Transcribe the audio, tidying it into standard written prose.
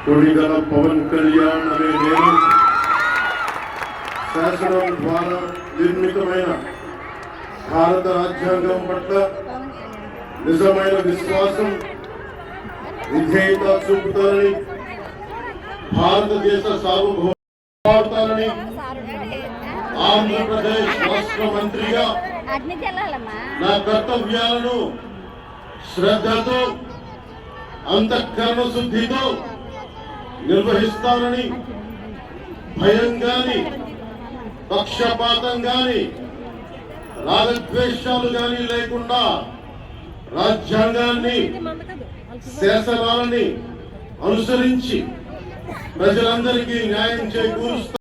కొణిదెల పవన్ కళ్యాణ్ అనే నేను శాసనం ద్వారా నిర్మితమైన భారత రాజ్యాంగం పట్ల నిజమైన విశ్వాసం విధేయత చూపుతానని, భారతదేశ సార్వభౌమాన్ని ఆంధ్రప్రదేశ్ రాష్ట్ర మంత్రిగా నా కర్తవ్యాలను శ్రద్ధతో అంతఃకరణ శుద్ధితో నిర్వహిస్తానని, భయం గాని పక్షపాతం గాని రాగద్వేషాలు గాని లేకుండా రాజ్యాంగాన్ని శాసనాలని అనుసరించి ప్రజలందరికీ న్యాయం చేకూరుస్తా.